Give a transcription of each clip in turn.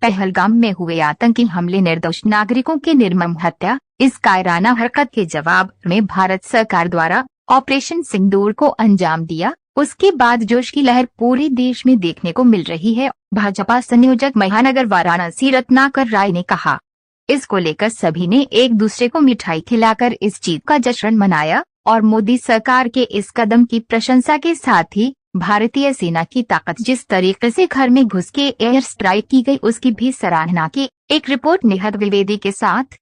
पहलगाम में हुए आतंकी हमले, निर्दोष नागरिकों की निर्मम हत्या, इस कायराना हरकत के जवाब में भारत सरकार द्वारा ऑपरेशन सिंदूर को अंजाम दिया। उसके बाद जोश की लहर पूरे देश में देखने को मिल रही है। भाजपा संयोजक महानगर वाराणसी रत्नाकर राय ने कहा, इसको लेकर सभी ने एक दूसरे को मिठाई खिलाकर इस जीत का जश्न मनाया और मोदी सरकार के इस कदम की प्रशंसा के साथ ही भारतीय सेना की ताकत जिस तरीके से घर में घुस के एयर स्ट्राइक की गई उसकी भी सराहना की। एक रिपोर्ट निहद द्विवेदी के साथ।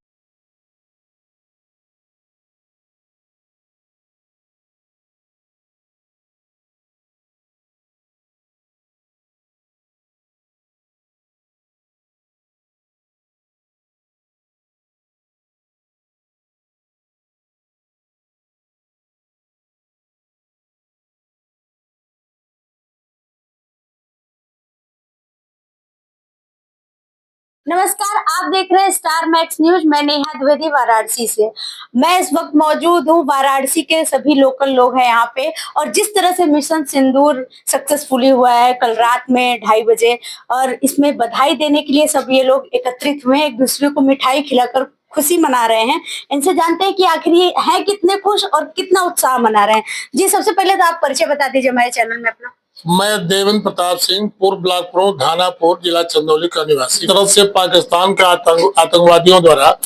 नमस्कार, आप देख रहे हैं स्टार मैक्स न्यूज। मैं नेहा द्विवेदी वाराणसी से। मैं इस वक्त मौजूद हूँ, वाराणसी के सभी लोकल लोग हैं यहाँ पे, और जिस तरह से मिशन सिंदूर सक्सेसफुली हुआ है कल रात में 2:30 बजे, और इसमें बधाई देने के लिए सब ये लोग एकत्रित हुए हैं, एक दूसरे को मिठाई खिलाकर खुशी मना रहे हैं। इनसे जानते हैं कि आखिर ये है कितने खुश और कितना उत्साह मना रहे हैं। जी, सबसे पहले तो आप परिचय बता दीजिए हमारे चैनल में अपना। मैं देवेंद्र प्रताप सिंह, पूर्व ब्लॉक प्रमुख, घानापुर, जिला चंदौली का निवासी। तरफ से पाकिस्तान का आतंकवादियों द्वारा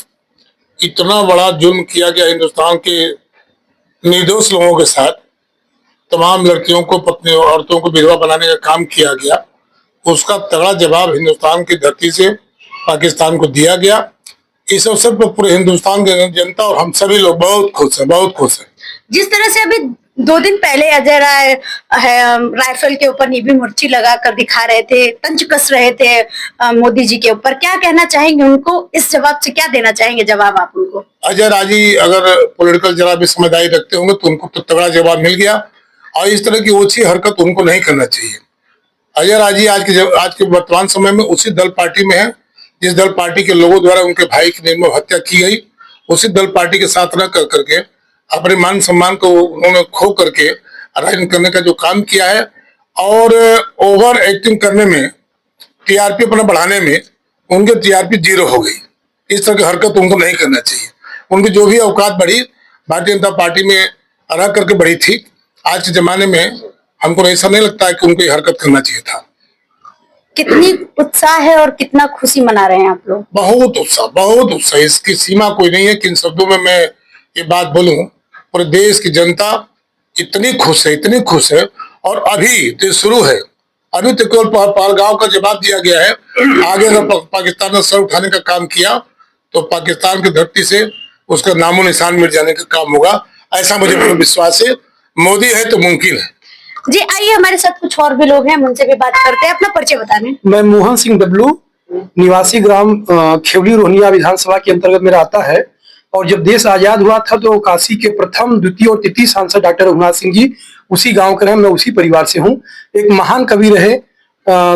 इतना बड़ा जुल्म किया गया हिंदुस्तान के निर्दोष लोगों के साथ, तमाम लड़कियों को, पत्नियों, औरतों को विधवा बनाने का काम किया गया, उसका तगड़ा जवाब हिंदुस्तान की धरती से पाकिस्तान को दिया गया। इस अवसर पर पूरे हिंदुस्तान की जनता और हम सभी लोग बहुत खुश हैं, बहुत खुश हैं। जिस तरह से अभी 2 दिन पहले अजय राय राइफल के ऊपर नीली मिर्ची लगाकर दिखा रहे थे, तंज कस रहे थे मोदी जी के ऊपर, क्या कहना चाहेंगे उनको? इस जवाब से क्या देना चाहेंगे जवाब आप उनको? अजय राय जी अगर पॉलिटिकल जरा भी समझदारी रखते होंगे तो उनको तो तगड़ा जवाब मिल गया, और इस तरह की ओछी हरकत उनको नहीं करना चाहिए। अजय राय जी आज के वर्तमान समय में उसी दल पार्टी में है जिस दल पार्टी के लोगों द्वारा उनके भाई की निर्मम हत्या की गई। उसी दल पार्टी के साथ न कर करके अपने मान सम्मान को उन्होंने खो करके राजनीति करने का जो काम किया है, और ओवर एक्टिंग करने में, टीआरपी अपना बढ़ाने में उनके टीआरपी 0 हो गई। इस तरह की हरकत उनको नहीं करना चाहिए। उनकी जो भी औकात बढ़ी भारतीय जनता पार्टी में रह करके बढ़ी थी, आज के जमाने में हमको ऐसा नहीं लगता है कि उनको ये हरकत करना चाहिए था। कितनी उत्साह है और कितना खुशी मना रहे हैं आप लोग? बहुत उत्साह, बहुत उत्साह, इसकी सीमा कोई नहीं है। किन शब्दों में मैं ये बात बोलूं, पूरे देश की जनता इतनी खुश है, इतनी खुश है। और अभी तो शुरू है, अभी तो केवल पहलगाम का जवाब दिया गया है। आगे अगर पाकिस्तान ने सर उठाने का काम किया तो पाकिस्तान की धरती से उसका नामो निशान मिट जाने का काम होगा, ऐसा मुझे विश्वास है। मोदी है तो मुमकिन है। जी, आइए हमारे साथ कुछ और भी लोग हैं, उनसे भी बात करते हैं। अपना परिचय बताने। मैं मोहन सिंह डब्लू, निवासी ग्राम खेवली रोहनिया विधानसभा के अंतर्गत मेरा आता है। और जब देश आजाद हुआ था तो काशी के प्रथम, द्वितीय और तृतीय सांसद डॉक्टर रघुनाथ सिंह जी उसी गांव के रहे। मैं उसी परिवार से हूं। एक महान कवि रहे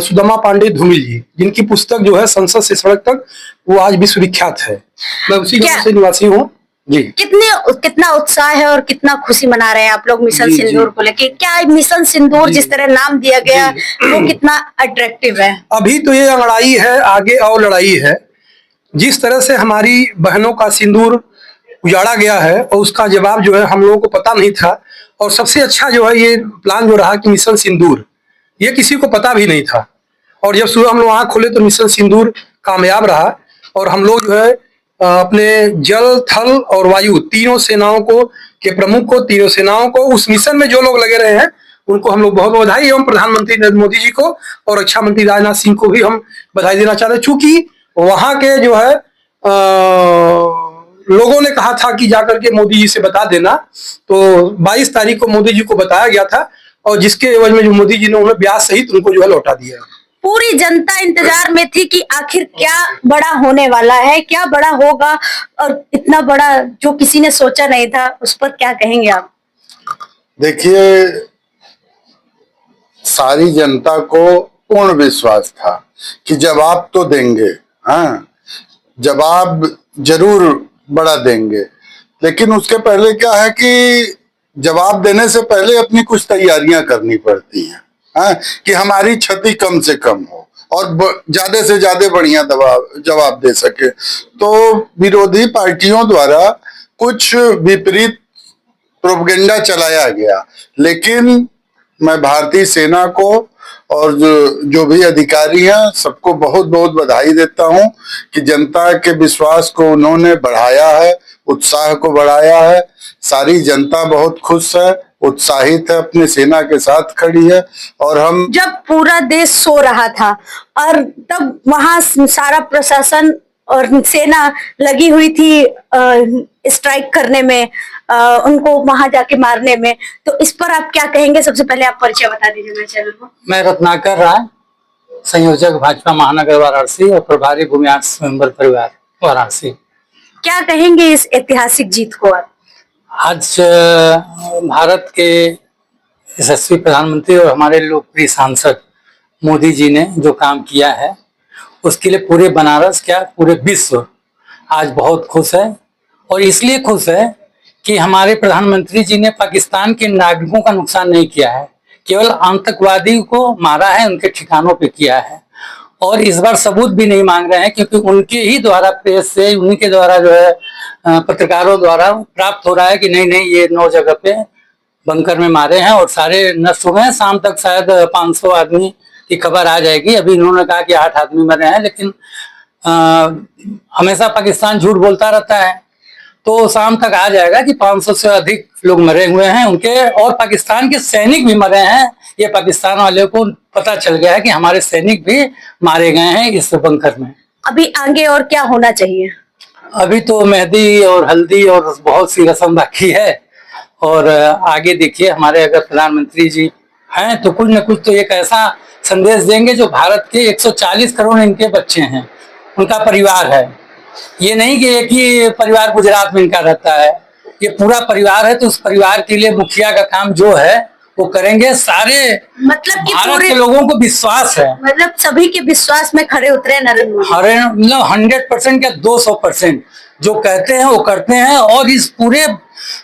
सुदामा पांडे धूमिल जी, जिनकी पुस्तक जो है संसद से सड़क तक, वो आज विश्वविख्यात है। मैं उसी गांव से निवासी हूँ जी। कितना उत्साह है और कितना खुशी मना रहे हैं आप लोग मिशन सिंदूर को लेके? क्या मिशन सिंदूर जिस तरह नाम दिया गया वो कितना अट्रैक्टिव है? अभी तो ये लड़ाई है, आगे और लड़ाई है। जिस तरह से हमारी बहनों का सिंदूर उजाड़ा गया है और उसका जवाब जो है हम लोगों को पता नहीं था। और सबसे अच्छा जो है ये प्लान जो रहा कि मिशन सिंदूर, ये किसी को पता भी नहीं था। और जब सुबह हम लोग आँख खोले तो मिशन सिंदूर कामयाब रहा। और हम लोग जो है अपने जल, थल और वायु तीनों सेनाओं को के प्रमुख को, तीनों सेनाओं को, उस मिशन में जो लोग लगे रहे हैं उनको हम लोग बहुत बधाई, एवं प्रधानमंत्री नरेंद्र मोदी जी को और रक्षा मंत्री राजनाथ सिंह को भी हम बधाई देना चाहते हैं। चूंकि वहां के जो है लोगों ने कहा था कि जाकर के मोदी जी से बता देना, तो 22 तारीख को मोदी जी को बताया गया था, और जिसके एवज में जो मोदी जी ने उन्हें ब्याज सहित उनको जो है लौटा दिया। पूरी जनता इंतजार में थी कि आखिर क्या बड़ा होने वाला है, क्या बड़ा होगा, और इतना बड़ा जो किसी ने सोचा नहीं था, उस पर क्या कहेंगे आप? देखिए, सारी जनता को पूर्ण विश्वास था कि जवाब तो देंगे, हाँ, जवाब जरूर बड़ा देंगे। लेकिन उसके पहले क्या है कि जवाब देने से पहले अपनी कुछ तैयारियां करनी पड़ती हैं, हाँ, कि हमारी क्षति कम से कम हो, और ज्यादा से ज्यादा बढ़िया जवाब दे सके। तो विरोधी पार्टियों द्वारा कुछ विपरीत प्रोपगेंडा चलाया गया, लेकिन मैं भारतीय सेना को और जो भी अधिकारी हैं सबको बहुत बहुत बधाई देता हूं कि जनता के विश्वास को उन्होंने बढ़ाया है, उत्साह को बढ़ाया है। सारी जनता बहुत खुश है, उत्साहित है, अपनी सेना के साथ खड़ी है। और हम जब पूरा देश सो रहा था और तब वहां सारा प्रशासन और सेना लगी हुई थी स्ट्राइक करने में, उनको वहां जाके मारने में, तो इस पर आप क्या कहेंगे? सबसे पहले आप परिचय बता दीजिए मेरे चैनल को। मैं रत्नाकर राय, संयोजक भाजपा महानगर वाराणसी और प्रभारी भूमिहार स्वयंवर परिवार वाराणसी। क्या कहेंगे इस ऐतिहासिक जीत को आप? आज भारत के यशस्वी प्रधानमंत्री और हमारे लोकप्रिय सांसद मोदी जी ने जो काम किया है उसके लिए पूरे बनारस क्या पूरे विश्व आज बहुत खुश है। और इसलिए खुश है कि हमारे प्रधानमंत्री जी ने पाकिस्तान के नागरिकों का नुकसान नहीं किया है, केवल आतंकवादी को मारा है, उनके ठिकानों पे किया है। और इस बार सबूत भी नहीं मांग रहे हैं क्योंकि उनके ही द्वारा प्रेस से, उन्हीं के द्वारा जो है पत्रकारों द्वारा प्राप्त हो रहा है कि नहीं ये 9 जगह पे बंकर में मारे हैं और सारे नष्ट हो गए हैं। शाम तक शायद 500 आदमी की खबर आ जाएगी। अभी इन्होंने कहा कि 8 आदमी मरे हैं, लेकिन हमेशा पाकिस्तान झूठ बोलता रहता है, तो शाम तक आ जाएगा कि 500 से अधिक लोग मरे हुए हैं उनके, और पाकिस्तान के सैनिक भी मरे हैं। ये पाकिस्तान वाले को पता चल गया है कि हमारे सैनिक भी मारे गए हैं इस बंकर में। अभी आगे और क्या होना चाहिए? अभी तो मेहंदी और हल्दी और बहुत सी रस्म बाकी है, और आगे देखिए हमारे अगर प्रधानमंत्री जी हैं तो कुछ न कुछ तो एक ऐसा संदेश देंगे जो भारत के 140 करोड़ इनके बच्चे हैं, उनका परिवार है। ये नहीं कि एक ही परिवार गुजरात में इनका रहता है, ये पूरा परिवार है। तो उस परिवार के लिए मुखिया का काम जो है वो करेंगे। सारे मतलब कि भारत के लोगों को विश्वास है, मतलब सभी के विश्वास में खड़े उतरे नरेंद्र मोदी। हरे मतलब 100% या 200% जो कहते हैं वो करते हैं। और इस पूरे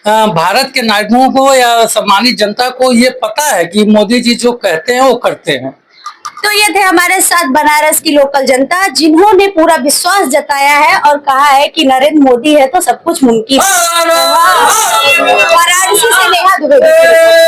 भारत के नागरिकों को या सम्मानित जनता को ये पता है कि मोदी जी जो कहते हैं वो करते हैं। तो ये थे हमारे साथ बनारस की लोकल जनता, जिन्होंने पूरा विश्वास जताया है और कहा है कि नरेंद्र मोदी है तो सब कुछ मुमकिन है। वाराणसी से नेहा द्विवेदी।